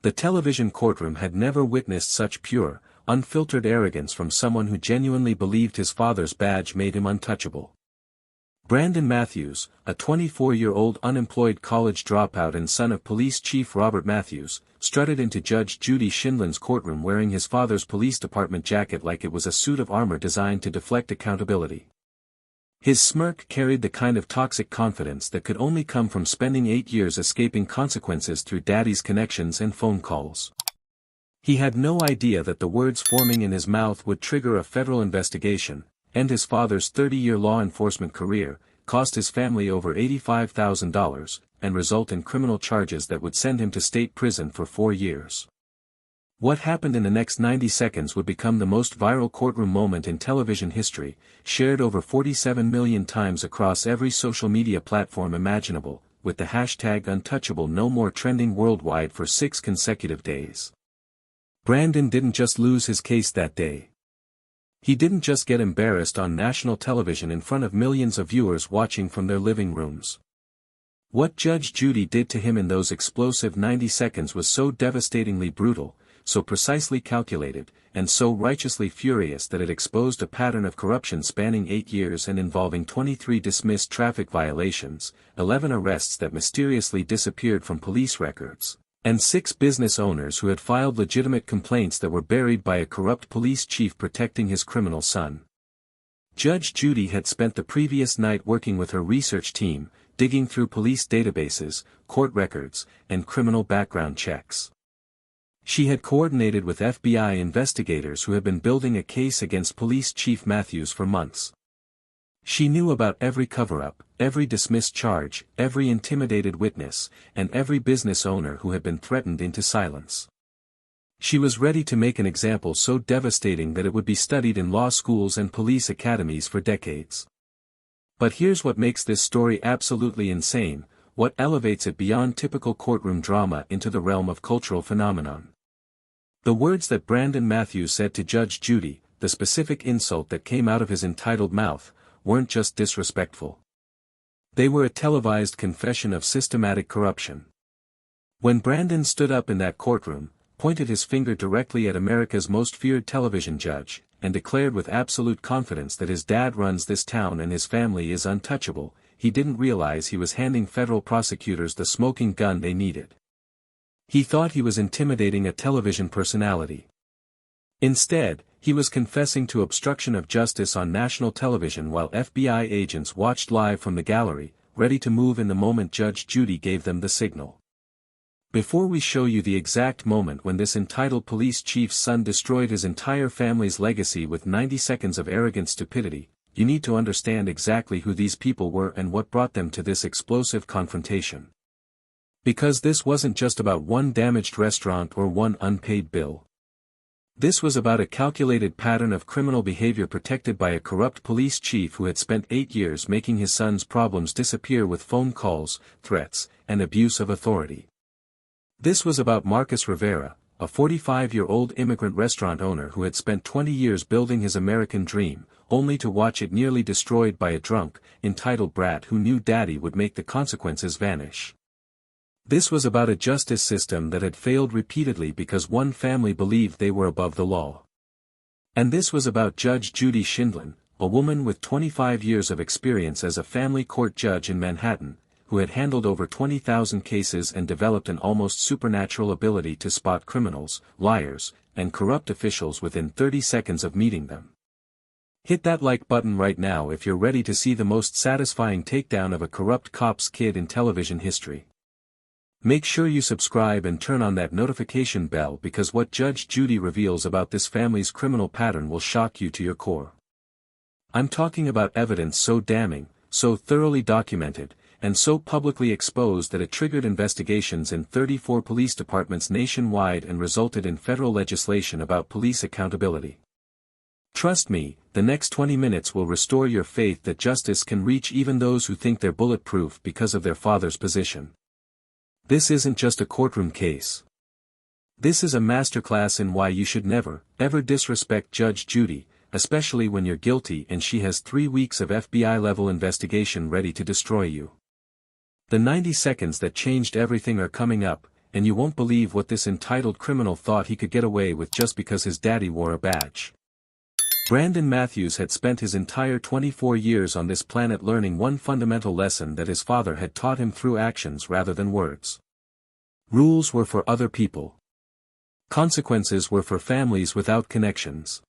The television courtroom had never witnessed such pure, unfiltered arrogance from someone who genuinely believed his father's badge made him untouchable. Brandon Matthews, a 24-year-old unemployed college dropout and son of Police Chief Robert Matthews, strutted into Judge Judy Files' courtroom wearing his father's police department jacket like it was a suit of armor designed to deflect accountability. His smirk carried the kind of toxic confidence that could only come from spending 8 years escaping consequences through daddy's connections and phone calls. He had no idea that the words forming in his mouth would trigger a federal investigation, end his father's 30-year law enforcement career, cost his family over $85,000, and result in criminal charges that would send him to state prison for 4 years. What happened in the next 90 seconds would become the most viral courtroom moment in television history, shared over 47 million times across every social media platform imaginable, with the hashtag #UntouchableNoMore trending worldwide for 6 consecutive days. Brandon didn't just lose his case that day. He didn't just get embarrassed on national television in front of millions of viewers watching from their living rooms. What Judge Judy did to him in those explosive 90 seconds was so devastatingly brutal, so precisely calculated, and so righteously furious that it exposed a pattern of corruption spanning 8 years and involving 23 dismissed traffic violations, 11 arrests that mysteriously disappeared from police records, and 6 business owners who had filed legitimate complaints that were buried by a corrupt police chief protecting his criminal son. Judge Judy had spent the previous night working with her research team, digging through police databases, court records, and criminal background checks. She had coordinated with FBI investigators who had been building a case against Police Chief Matthews for months. She knew about every cover-up, every dismissed charge, every intimidated witness, and every business owner who had been threatened into silence. She was ready to make an example so devastating that it would be studied in law schools and police academies for decades. But here's what makes this story absolutely insane, what elevates it beyond typical courtroom drama into the realm of cultural phenomenon. The words that Brandon Matthews said to Judge Judy, the specific insult that came out of his entitled mouth, weren't just disrespectful. They were a televised confession of systematic corruption. When Brandon stood up in that courtroom, pointed his finger directly at America's most feared television judge, and declared with absolute confidence that his dad runs this town and his family is untouchable, he didn't realize he was handing federal prosecutors the smoking gun they needed. He thought he was intimidating a television personality. Instead, he was confessing to obstruction of justice on national television while FBI agents watched live from the gallery, ready to move in the moment Judge Judy gave them the signal. Before we show you the exact moment when this entitled police chief's son destroyed his entire family's legacy with 90 seconds of arrogant stupidity, you need to understand exactly who these people were and what brought them to this explosive confrontation. Because this wasn't just about one damaged restaurant or one unpaid bill. This was about a calculated pattern of criminal behavior protected by a corrupt police chief who had spent 8 years making his son's problems disappear with phone calls, threats, and abuse of authority. This was about Marcus Rivera, a 45-year-old immigrant restaurant owner who had spent 20 years building his American dream, only to watch it nearly destroyed by a drunk, entitled brat who knew daddy would make the consequences vanish. This was about a justice system that had failed repeatedly because one family believed they were above the law. And this was about Judge Judy Files, a woman with 25 years of experience as a family court judge in Manhattan, who had handled over 20,000 cases and developed an almost supernatural ability to spot criminals, liars, and corrupt officials within 30 seconds of meeting them. Hit that like button right now if you're ready to see the most satisfying takedown of a corrupt cop's kid in television history. Make sure you subscribe and turn on that notification bell because what Judge Judy reveals about this family's criminal pattern will shock you to your core. I'm talking about evidence so damning, so thoroughly documented, and so publicly exposed that it triggered investigations in 34 police departments nationwide and resulted in federal legislation about police accountability. Trust me, the next 20 minutes will restore your faith that justice can reach even those who think they're bulletproof because of their father's position. This isn't just a courtroom case. This is a masterclass in why you should never, ever disrespect Judge Judy, especially when you're guilty and she has 3 weeks of FBI-level investigation ready to destroy you. The 90 seconds that changed everything are coming up, and you won't believe what this entitled criminal thought he could get away with just because his daddy wore a badge. Brandon Matthews had spent his entire 24 years on this planet learning one fundamental lesson that his father had taught him through actions rather than words. Rules were for other people. Consequences were for families without connections.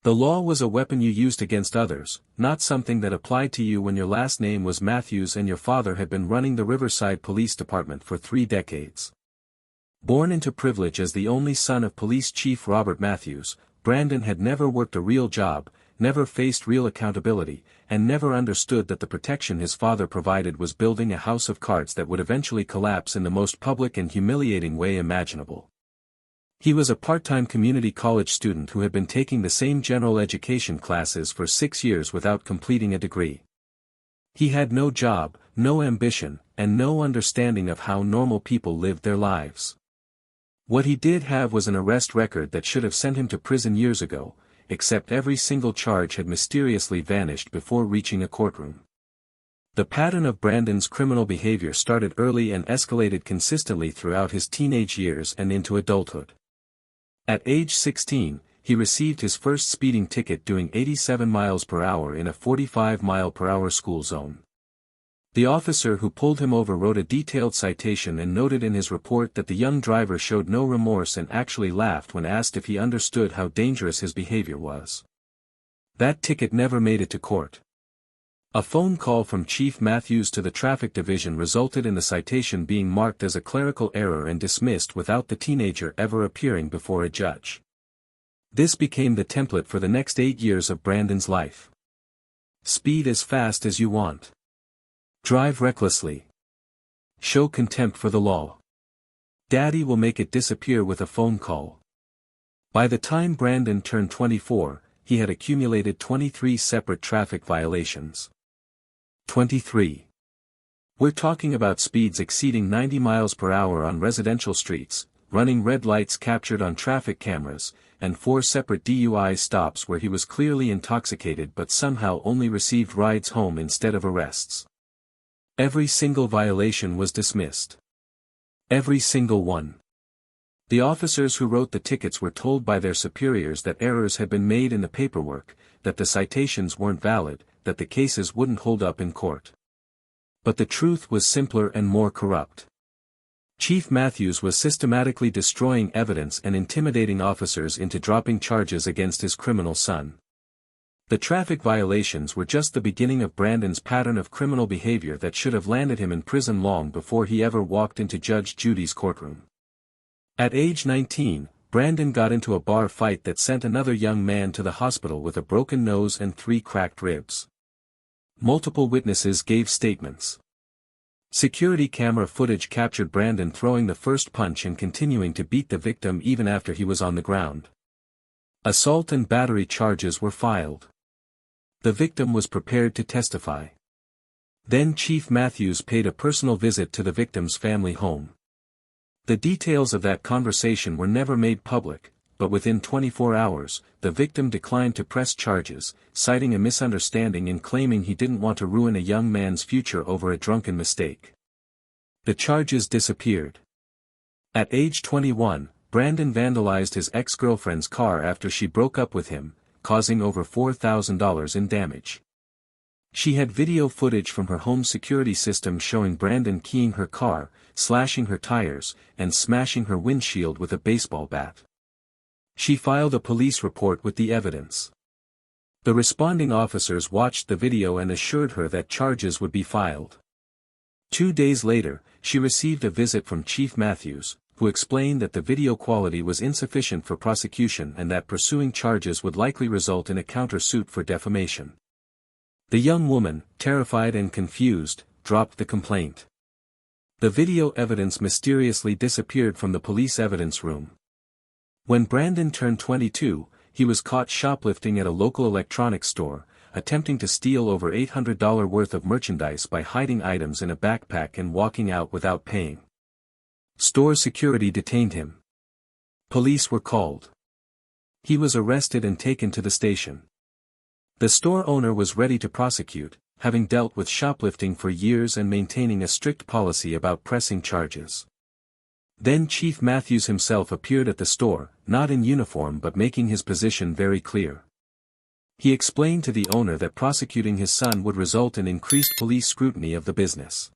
The law was a weapon you used against others, not something that applied to you when your last name was Matthews and your father had been running the Riverside Police Department for 3 decades. Born into privilege as the only son of Police Chief Robert Matthews, Brandon had never worked a real job, never faced real accountability, and never understood that the protection his father provided was building a house of cards that would eventually collapse in the most public and humiliating way imaginable. He was a part-time community college student who had been taking the same general education classes for 6 years without completing a degree. He had no job, no ambition, and no understanding of how normal people lived their lives. What he did have was an arrest record that should have sent him to prison years ago, except every single charge had mysteriously vanished before reaching a courtroom. The pattern of Brandon's criminal behavior started early and escalated consistently throughout his teenage years and into adulthood. At age 16, he received his first speeding ticket doing 87 miles per hour in a 45-mile-per-hour school zone. The officer who pulled him over wrote a detailed citation and noted in his report that the young driver showed no remorse and actually laughed when asked if he understood how dangerous his behavior was. That ticket never made it to court. A phone call from Chief Matthews to the traffic division resulted in the citation being marked as a clerical error and dismissed without the teenager ever appearing before a judge. This became the template for the next 8 years of Brandon's life. Speed as fast as you want. Drive recklessly. Show contempt for the law. Daddy will make it disappear with a phone call. By the time Brandon turned 24, he had accumulated 23 separate traffic violations. 23. We're talking about speeds exceeding 90 miles per hour on residential streets, running red lights captured on traffic cameras, and 4 separate DUI stops where he was clearly intoxicated but somehow only received rides home instead of arrests. Every single violation was dismissed. Every single one. The officers who wrote the tickets were told by their superiors that errors had been made in the paperwork, that the citations weren't valid, that the cases wouldn't hold up in court. But the truth was simpler and more corrupt. Chief Matthews was systematically destroying evidence and intimidating officers into dropping charges against his criminal son. The traffic violations were just the beginning of Brandon's pattern of criminal behavior that should have landed him in prison long before he ever walked into Judge Judy's courtroom. At age 19, Brandon got into a bar fight that sent another young man to the hospital with a broken nose and 3 cracked ribs. Multiple witnesses gave statements. Security camera footage captured Brandon throwing the first punch and continuing to beat the victim even after he was on the ground. Assault and battery charges were filed. The victim was prepared to testify. Then Chief Matthews paid a personal visit to the victim's family home. The details of that conversation were never made public, but within 24 hours, the victim declined to press charges, citing a misunderstanding and claiming he didn't want to ruin a young man's future over a drunken mistake. The charges disappeared. At age 21, Brandon vandalized his ex-girlfriend's car after she broke up with him, causing over $4,000 in damage. She had video footage from her home security system showing Brandon keying her car, slashing her tires, and smashing her windshield with a baseball bat. She filed a police report with the evidence. The responding officers watched the video and assured her that charges would be filed. 2 days later, she received a visit from Chief Matthews, who explained that the video quality was insufficient for prosecution and that pursuing charges would likely result in a counter-suit for defamation. The young woman, terrified and confused, dropped the complaint. The video evidence mysteriously disappeared from the police evidence room. When Brandon turned 22, he was caught shoplifting at a local electronics store, attempting to steal over $800 worth of merchandise by hiding items in a backpack and walking out without paying. Store security detained him. Police were called. He was arrested and taken to the station. The store owner was ready to prosecute, having dealt with shoplifting for years and maintaining a strict policy about pressing charges. Then Chief Matthews himself appeared at the store, not in uniform but making his position very clear. He explained to the owner that prosecuting his son would result in increased police scrutiny of the business.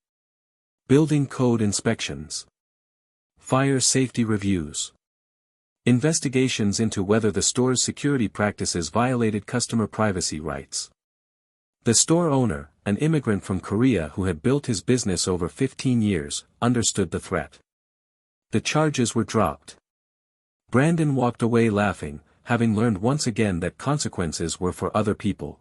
Building code inspections. Fire safety reviews. Investigations into whether the store's security practices violated customer privacy rights. The store owner, an immigrant from Korea who had built his business over 15 years, understood the threat. The charges were dropped. Brandon walked away laughing, having learned once again that consequences were for other people.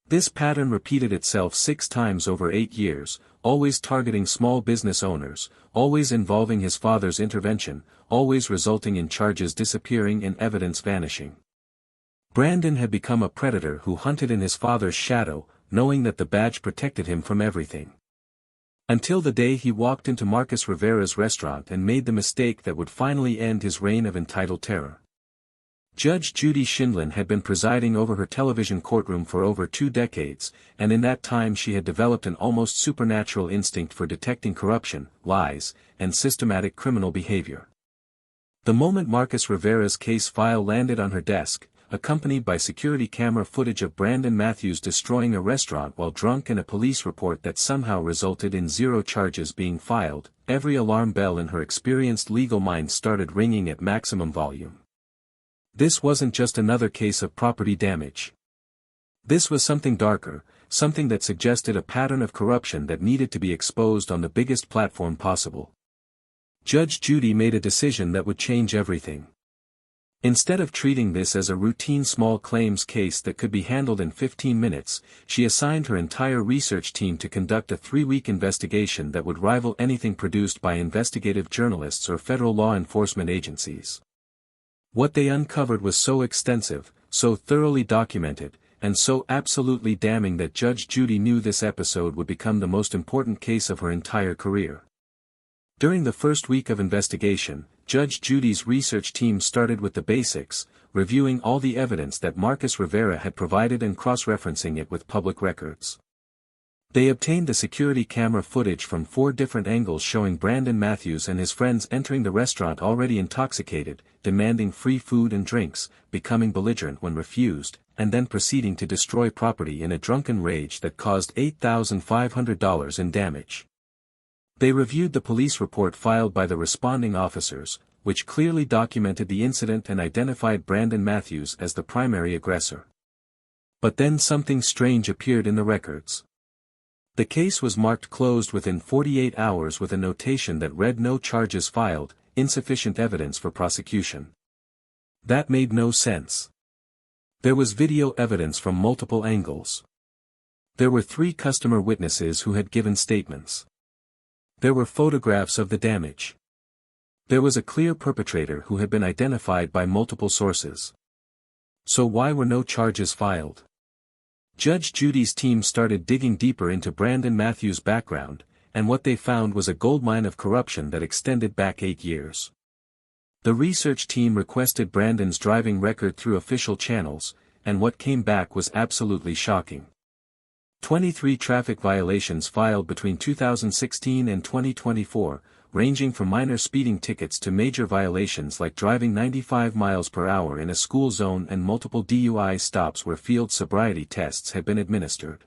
This pattern repeated itself 6 times over 8 years, always targeting small business owners, always involving his father's intervention, always resulting in charges disappearing and evidence vanishing. Brandon had become a predator who hunted in his father's shadow, knowing that the badge protected him from everything. Until the day he walked into Marcus Rivera's restaurant and made the mistake that would finally end his reign of entitled terror. Judge Judy Files had been presiding over her television courtroom for over 2 decades, and in that time she had developed an almost supernatural instinct for detecting corruption, lies, and systematic criminal behavior. The moment Marcus Rivera's case file landed on her desk, accompanied by security camera footage of Brandon Matthews destroying a restaurant while drunk and a police report that somehow resulted in 0 charges being filed, every alarm bell in her experienced legal mind started ringing at maximum volume. This wasn't just another case of property damage. This was something darker, something that suggested a pattern of corruption that needed to be exposed on the biggest platform possible. Judge Judy made a decision that would change everything. Instead of treating this as a routine small claims case that could be handled in 15 minutes, she assigned her entire research team to conduct a 3-week investigation that would rival anything produced by investigative journalists or federal law enforcement agencies. What they uncovered was so extensive, so thoroughly documented, and so absolutely damning that Judge Judy knew this episode would become the most important case of her entire career. During the first week of investigation, Judge Judy's research team started with the basics, reviewing all the evidence that Marcus Rivera had provided and cross-referencing it with public records. They obtained the security camera footage from 4 different angles showing Brandon Matthews and his friends entering the restaurant already intoxicated, demanding free food and drinks, becoming belligerent when refused, and then proceeding to destroy property in a drunken rage that caused $8,500 in damage. They reviewed the police report filed by the responding officers, which clearly documented the incident and identified Brandon Matthews as the primary aggressor. But then something strange appeared in the records. The case was marked closed within 48 hours with a notation that read no charges filed, insufficient evidence for prosecution. That made no sense. There was video evidence from multiple angles. There were 3 customer witnesses who had given statements. There were photographs of the damage. There was a clear perpetrator who had been identified by multiple sources. So why were no charges filed? Judge Judy's team started digging deeper into Brandon Matthews' background, and what they found was a goldmine of corruption that extended back 8 years. The research team requested Brandon's driving record through official channels, and what came back was absolutely shocking. 23 traffic violations filed between 2016 and 2024, ranging from minor speeding tickets to major violations like driving 95 miles per hour in a school zone and multiple DUI stops where field sobriety tests had been administered.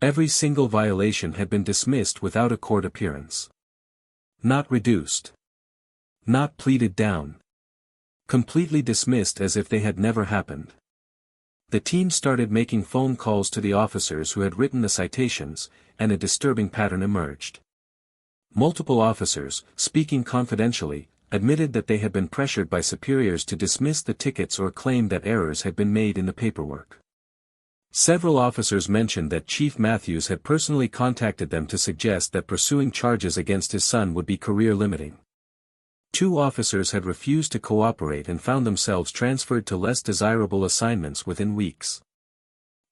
Every single violation had been dismissed without a court appearance. Not reduced. Not pleaded down. Completely dismissed as if they had never happened. The team started making phone calls to the officers who had written the citations, and a disturbing pattern emerged. Multiple officers, speaking confidentially, admitted that they had been pressured by superiors to dismiss the tickets or claim that errors had been made in the paperwork. Several officers mentioned that Chief Matthews had personally contacted them to suggest that pursuing charges against his son would be career-limiting. 2 officers had refused to cooperate and found themselves transferred to less desirable assignments within weeks.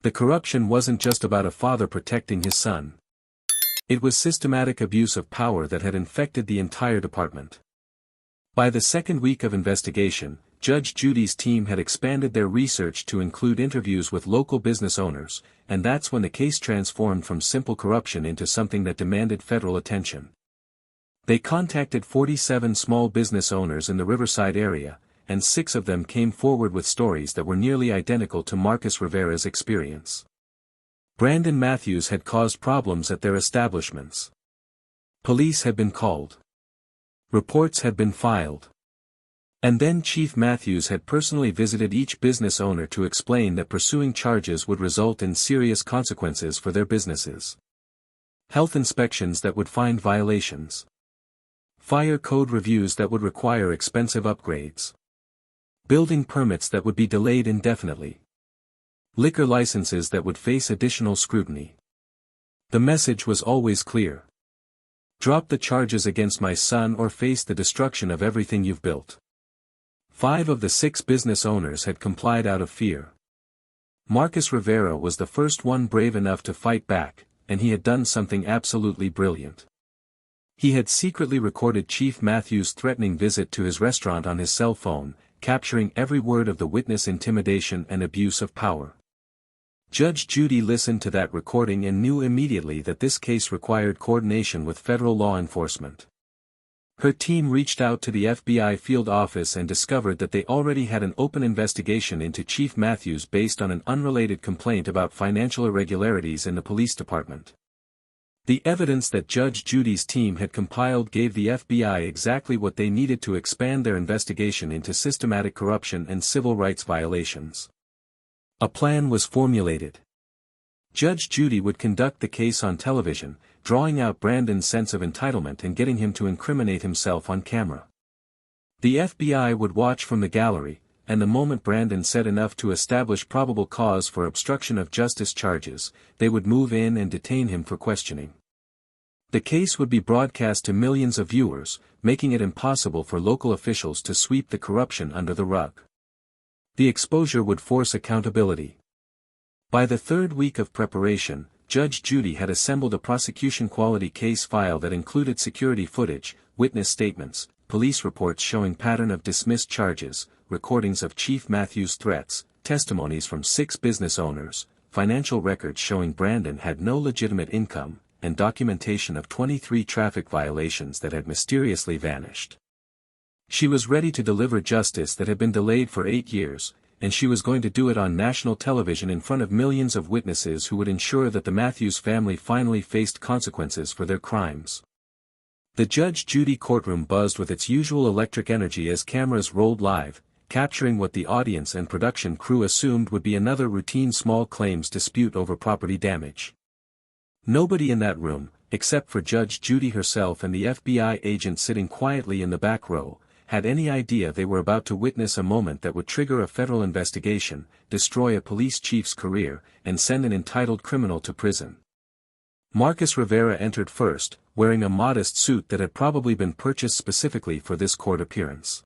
The corruption wasn't just about a father protecting his son. It was systematic abuse of power that had infected the entire department. By the second week of investigation, Judge Judy's team had expanded their research to include interviews with local business owners, and that's when the case transformed from simple corruption into something that demanded federal attention. They contacted 47 small business owners in the Riverside area, and 6 of them came forward with stories that were nearly identical to Marcus Rivera's experience. Brandon Matthews had caused problems at their establishments. Police had been called. Reports had been filed. And then Chief Matthews had personally visited each business owner to explain that pursuing charges would result in serious consequences for their businesses. Health inspections that would find violations. Fire code reviews that would require expensive upgrades. Building permits that would be delayed indefinitely. Liquor licenses that would face additional scrutiny. The message was always clear. Drop the charges against my son or face the destruction of everything you've built. 5 of the 6 business owners had complied out of fear. Marcus Rivera was the first one brave enough to fight back, and he had done something absolutely brilliant. He had secretly recorded Chief Matthews' threatening visit to his restaurant on his cell phone, capturing every word of the witness intimidation and abuse of power. Judge Judy listened to that recording and knew immediately that this case required coordination with federal law enforcement. Her team reached out to the FBI field office and discovered that they already had an open investigation into Chief Matthews based on an unrelated complaint about financial irregularities in the police department. The evidence that Judge Judy's team had compiled gave the FBI exactly what they needed to expand their investigation into systematic corruption and civil rights violations. A plan was formulated. Judge Judy would conduct the case on television, drawing out Brandon's sense of entitlement and getting him to incriminate himself on camera. The FBI would watch from the gallery, and the moment Brandon said enough to establish probable cause for obstruction of justice charges, they would move in and detain him for questioning. The case would be broadcast to millions of viewers, making it impossible for local officials to sweep the corruption under the rug. The exposure would force accountability. By the 3rd week of preparation, Judge Judy had assembled a prosecution-quality case file that included security footage, witness statements, police reports showing pattern of dismissed charges, recordings of Chief Matthews' threats, testimonies from 6 business owners, financial records showing Brandon had no legitimate income, and documentation of 23 traffic violations that had mysteriously vanished. She was ready to deliver justice that had been delayed for 8 years, and she was going to do it on national television in front of millions of witnesses who would ensure that the Matthews family finally faced consequences for their crimes. The Judge Judy courtroom buzzed with its usual electric energy as cameras rolled live, capturing what the audience and production crew assumed would be another routine small claims dispute over property damage. Nobody in that room, except for Judge Judy herself and the FBI agent sitting quietly in the back row, had any idea they were about to witness a moment that would trigger a federal investigation, destroy a police chief's career, and send an entitled criminal to prison. Marcus Rivera entered first, wearing a modest suit that had probably been purchased specifically for this court appearance.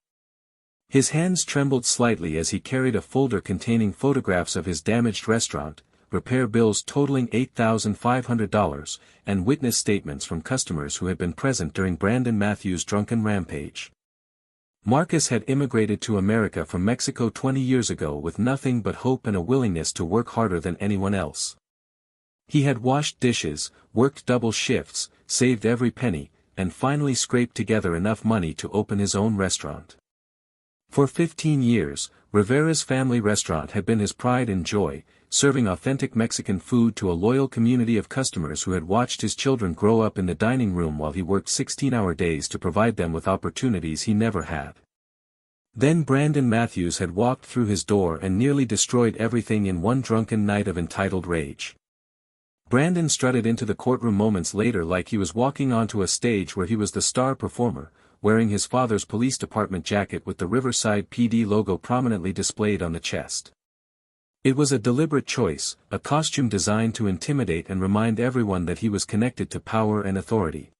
His hands trembled slightly as he carried a folder containing photographs of his damaged restaurant, repair bills totaling $8,500, and witness statements from customers who had been present during Brandon Matthews' drunken rampage. Marcus had immigrated to America from Mexico 20 years ago with nothing but hope and a willingness to work harder than anyone else. He had washed dishes, worked double shifts, saved every penny, and finally scraped together enough money to open his own restaurant. For 15 years, Rivera's family restaurant had been his pride and joy, serving authentic Mexican food to a loyal community of customers who had watched his children grow up in the dining room while he worked 16-hour days to provide them with opportunities he never had. Then Brandon Matthews had walked through his door and nearly destroyed everything in one drunken night of entitled rage. Brandon strutted into the courtroom moments later like he was walking onto a stage where he was the star performer, wearing his father's police department jacket with the Riverside PD logo prominently displayed on the chest. It was a deliberate choice, a costume designed to intimidate and remind everyone that he was connected to power and authority.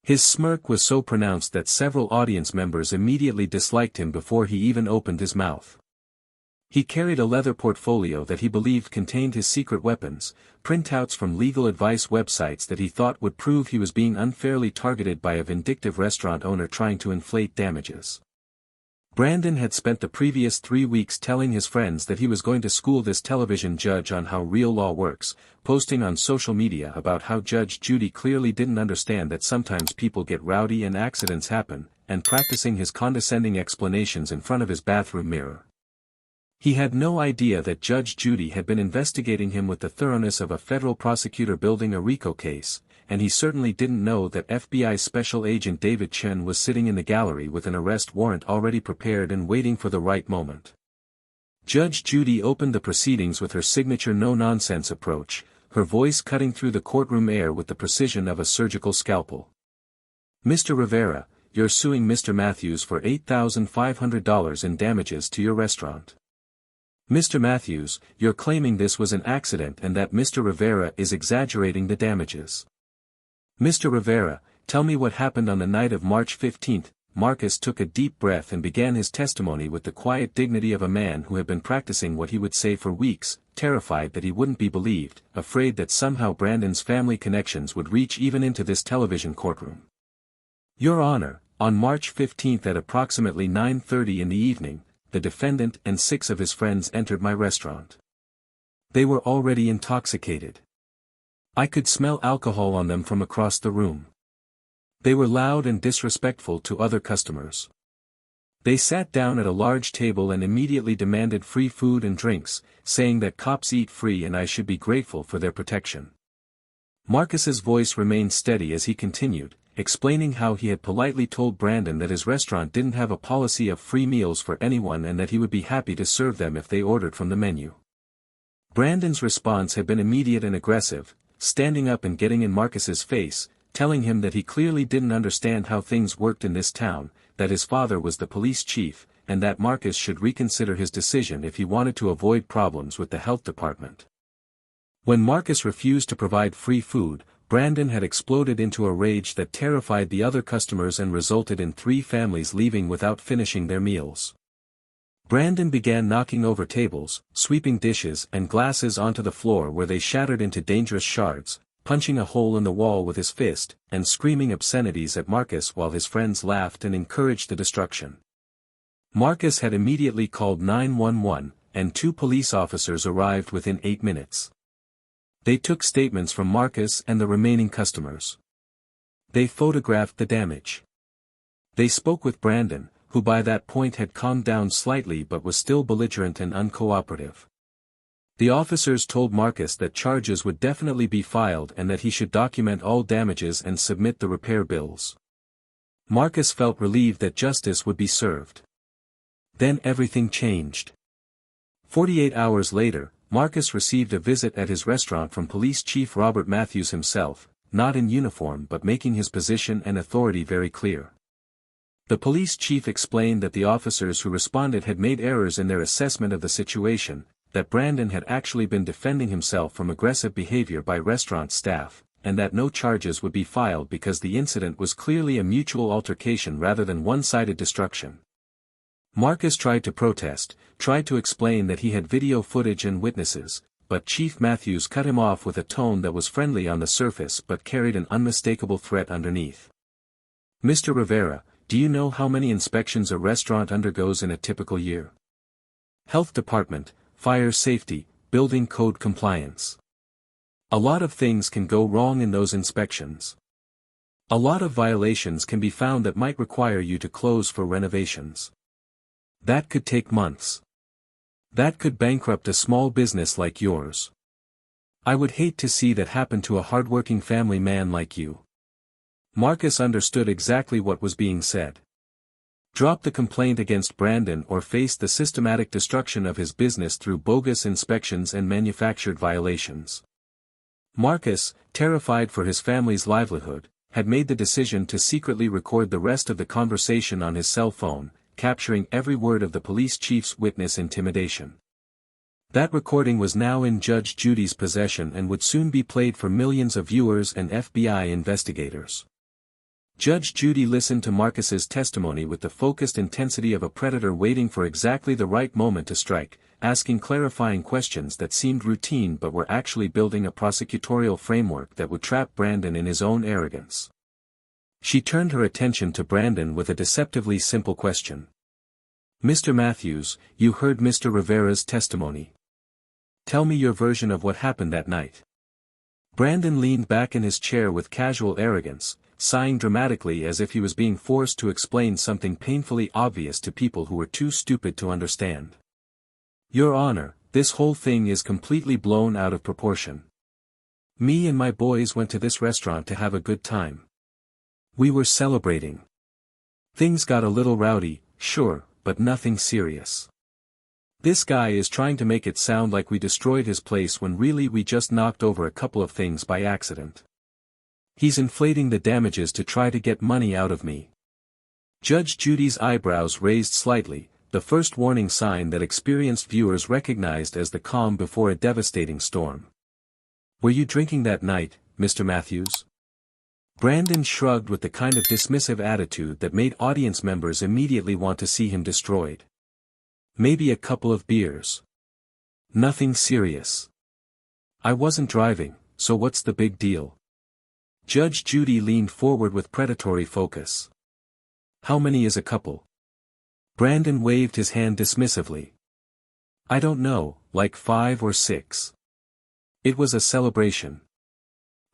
His smirk was so pronounced that several audience members immediately disliked him before he even opened his mouth. He carried a leather portfolio that he believed contained his secret weapons, printouts from legal advice websites that he thought would prove he was being unfairly targeted by a vindictive restaurant owner trying to inflate damages. Brandon had spent the previous 3 weeks telling his friends that he was going to school this television judge on how real law works, posting on social media about how Judge Judy clearly didn't understand that sometimes people get rowdy and accidents happen, and practicing his condescending explanations in front of his bathroom mirror. He had no idea that Judge Judy had been investigating him with the thoroughness of a federal prosecutor building a RICO case, and he certainly didn't know that FBI Special Agent David Chen was sitting in the gallery with an arrest warrant already prepared and waiting for the right moment. Judge Judy opened the proceedings with her signature no-nonsense approach, her voice cutting through the courtroom air with the precision of a surgical scalpel. "Mr. Rivera, you're suing Mr. Matthews for $8,500 in damages to your restaurant. Mr. Matthews, you're claiming this was an accident and that Mr. Rivera is exaggerating the damages. Mr. Rivera, tell me what happened on the night of March 15th. Marcus took a deep breath and began his testimony with the quiet dignity of a man who had been practicing what he would say for weeks, terrified that he wouldn't be believed, afraid that somehow Brandon's family connections would reach even into this television courtroom. Your Honor, on March 15th at approximately 9:30 in the evening, the defendant and 6 of his friends entered my restaurant. They were already intoxicated. I could smell alcohol on them from across the room. They were loud and disrespectful to other customers. They sat down at a large table and immediately demanded free food and drinks, saying that cops eat free and I should be grateful for their protection." Marcus's voice remained steady as he continued, explaining how he had politely told Brandon that his restaurant didn't have a policy of free meals for anyone and that he would be happy to serve them if they ordered from the menu. Brandon's response had been immediate and aggressive, standing up and getting in Marcus's face, telling him that he clearly didn't understand how things worked in this town, that his father was the police chief, and that Marcus should reconsider his decision if he wanted to avoid problems with the health department. When Marcus refused to provide free food, Brandon had exploded into a rage that terrified the other customers and resulted in 3 families leaving without finishing their meals. Brandon began knocking over tables, sweeping dishes and glasses onto the floor where they shattered into dangerous shards, punching a hole in the wall with his fist, and screaming obscenities at Marcus while his friends laughed and encouraged the destruction. Marcus had immediately called 911, and 2 police officers arrived within 8 minutes. They took statements from Marcus and the remaining customers. They photographed the damage. They spoke with Brandon, who by that point had calmed down slightly but was still belligerent and uncooperative. The officers told Marcus that charges would definitely be filed and that he should document all damages and submit the repair bills. Marcus felt relieved that justice would be served. Then everything changed. 48 hours later, Marcus received a visit at his restaurant from Police Chief Robert Matthews himself, not in uniform but making his position and authority very clear. The police chief explained that the officers who responded had made errors in their assessment of the situation, that Brandon had actually been defending himself from aggressive behavior by restaurant staff, and that no charges would be filed because the incident was clearly a mutual altercation rather than one-sided destruction. Marcus tried to protest, tried to explain that he had video footage and witnesses, but Chief Matthews cut him off with a tone that was friendly on the surface but carried an unmistakable threat underneath. "Mr. Rivera, do you know how many inspections a restaurant undergoes in a typical year? Health department, fire safety, building code compliance. A lot of things can go wrong in those inspections. A lot of violations can be found that might require you to close for renovations. That could take months. That could bankrupt a small business like yours. I would hate to see that happen to a hardworking family man like you." Marcus understood exactly what was being said. Drop the complaint against Brandon or face the systematic destruction of his business through bogus inspections and manufactured violations. Marcus, terrified for his family's livelihood, had made the decision to secretly record the rest of the conversation on his cell phone, capturing every word of the police chief's witness intimidation. That recording was now in Judge Judy's possession and would soon be played for millions of viewers and FBI investigators. Judge Judy listened to Marcus's testimony with the focused intensity of a predator waiting for exactly the right moment to strike, asking clarifying questions that seemed routine but were actually building a prosecutorial framework that would trap Brandon in his own arrogance. She turned her attention to Brandon with a deceptively simple question. Mr. Matthews, you heard Mr. Rivera's testimony. Tell me your version of what happened that night. Brandon leaned back in his chair with casual arrogance, sighing dramatically as if he was being forced to explain something painfully obvious to people who were too stupid to understand. Your Honor, this whole thing is completely blown out of proportion. Me and my boys went to this restaurant to have a good time. We were celebrating. Things got a little rowdy, sure, but nothing serious. This guy is trying to make it sound like we destroyed his place when really we just knocked over a couple of things by accident. He's inflating the damages to try to get money out of me. Judge Judy's eyebrows raised slightly, the first warning sign that experienced viewers recognized as the calm before a devastating storm. Were you drinking that night, Mr. Matthews? Brandon shrugged with the kind of dismissive attitude that made audience members immediately want to see him destroyed. Maybe a couple of beers. Nothing serious. I wasn't driving, so what's the big deal? Judge Judy leaned forward with predatory focus. How many is a couple? Brandon waved his hand dismissively. I don't know, like 5 or 6. It was a celebration.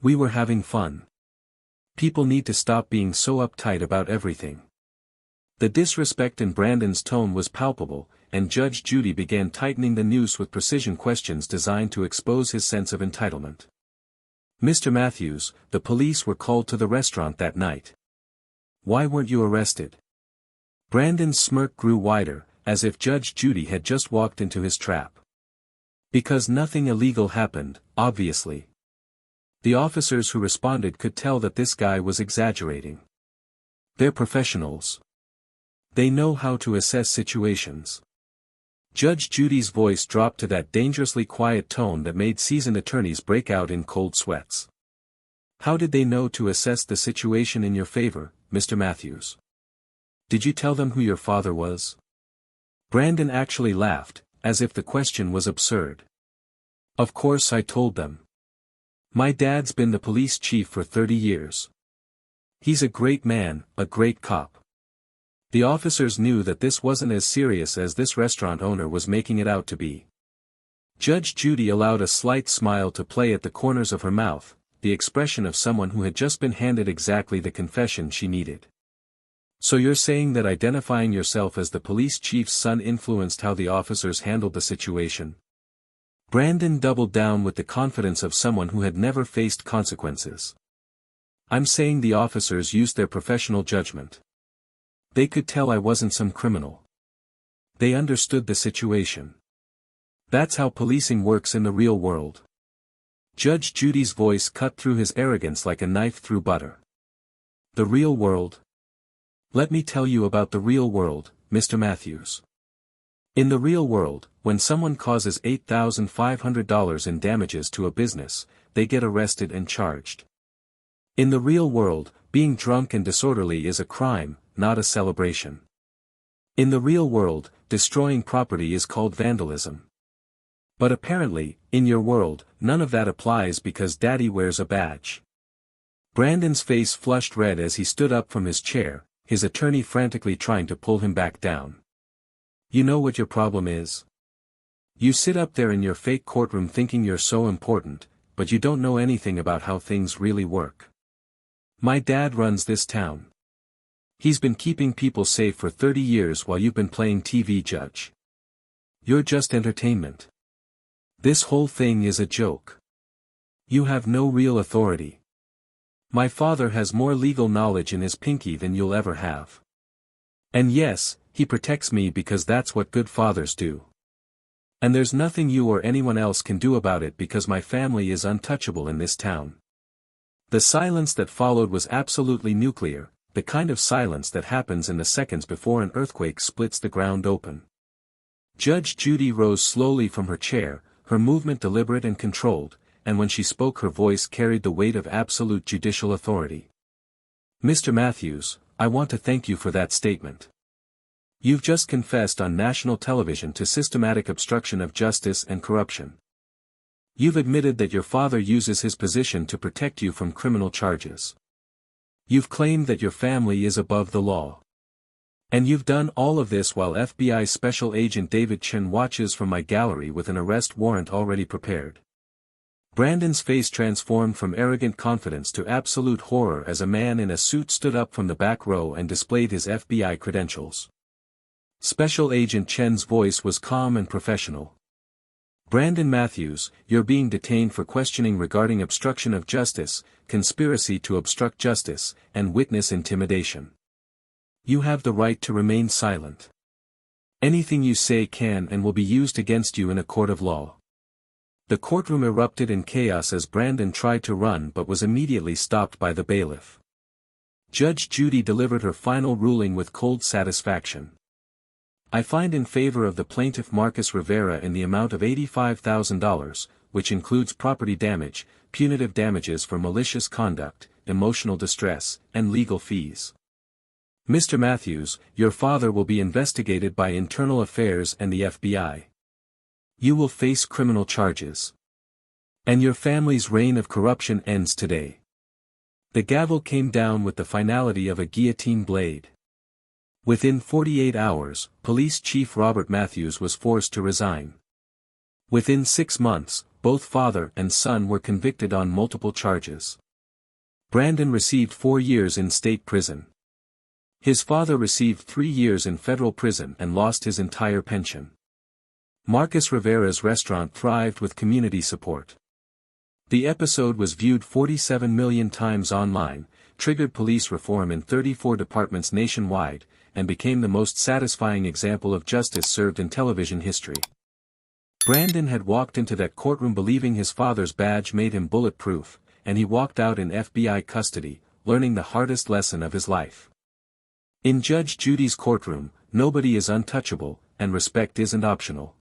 We were having fun. People need to stop being so uptight about everything. The disrespect in Brandon's tone was palpable, and Judge Judy began tightening the noose with precision questions designed to expose his sense of entitlement. Mr. Matthews, the police were called to the restaurant that night. Why weren't you arrested? Brandon's smirk grew wider, as if Judge Judy had just walked into his trap. Because nothing illegal happened, obviously. The officers who responded could tell that this guy was exaggerating. They're professionals. They know how to assess situations. Judge Judy's voice dropped to that dangerously quiet tone that made seasoned attorneys break out in cold sweats. How did they know to assess the situation in your favor, Mr. Matthews? Did you tell them who your father was? Brandon actually laughed, as if the question was absurd. Of course I told them. My dad's been the police chief for 30 years. He's a great man, a great cop. The officers knew that this wasn't as serious as this restaurant owner was making it out to be. Judge Judy allowed a slight smile to play at the corners of her mouth, the expression of someone who had just been handed exactly the confession she needed. So you're saying that identifying yourself as the police chief's son influenced how the officers handled the situation? Brandon doubled down with the confidence of someone who had never faced consequences. I'm saying the officers used their professional judgment. They could tell I wasn't some criminal. They understood the situation. That's how policing works in the real world. Judge Judy's voice cut through his arrogance like a knife through butter. The real world? Let me tell you about the real world, Mr. Matthews. In the real world, when someone causes $8,500 in damages to a business, they get arrested and charged. In the real world, being drunk and disorderly is a crime, not a celebration. In the real world, destroying property is called vandalism. But apparently, in your world, none of that applies because Daddy wears a badge. Brandon's face flushed red as he stood up from his chair, his attorney frantically trying to pull him back down. You know what your problem is? You sit up there in your fake courtroom thinking you're so important, but you don't know anything about how things really work. My dad runs this town. He's been keeping people safe for 30 years while you've been playing TV judge. You're just entertainment. This whole thing is a joke. You have no real authority. My father has more legal knowledge in his pinky than you'll ever have. And yes, he protects me because that's what good fathers do. And there's nothing you or anyone else can do about it because my family is untouchable in this town. The silence that followed was absolutely nuclear, the kind of silence that happens in the seconds before an earthquake splits the ground open. Judge Judy rose slowly from her chair, her movement deliberate and controlled, and when she spoke her voice carried the weight of absolute judicial authority. Mr. Matthews, I want to thank you for that statement. You've just confessed on national television to systematic obstruction of justice and corruption. You've admitted that your father uses his position to protect you from criminal charges. You've claimed that your family is above the law. And you've done all of this while FBI Special Agent David Chen watches from my gallery with an arrest warrant already prepared. Brandon's face transformed from arrogant confidence to absolute horror as a man in a suit stood up from the back row and displayed his FBI credentials. Special Agent Chen's voice was calm and professional. Brandon Matthews, you're being detained for questioning regarding obstruction of justice, conspiracy to obstruct justice, and witness intimidation. You have the right to remain silent. Anything you say can and will be used against you in a court of law. The courtroom erupted in chaos as Brandon tried to run but was immediately stopped by the bailiff. Judge Judy delivered her final ruling with cold satisfaction. I find in favor of the plaintiff Marcus Rivera in the amount of $85,000, which includes property damage, punitive damages for malicious conduct, emotional distress, and legal fees. Mr. Matthews, your father will be investigated by Internal Affairs and the FBI. You will face criminal charges. And your family's reign of corruption ends today. The gavel came down with the finality of a guillotine blade. Within 48 hours, Police Chief Robert Matthews was forced to resign. Within 6 months, both father and son were convicted on multiple charges. Brandon received 4 years in state prison. His father received 3 years in federal prison and lost his entire pension. Marcus Rivera's restaurant thrived with community support. The episode was viewed 47 million times online, triggered police reform in 34 departments nationwide, and became the most satisfying example of justice served in television history. Brandon had walked into that courtroom believing his father's badge made him bulletproof, and he walked out in FBI custody, learning the hardest lesson of his life. In Judge Judy's courtroom, nobody is untouchable, and respect isn't optional.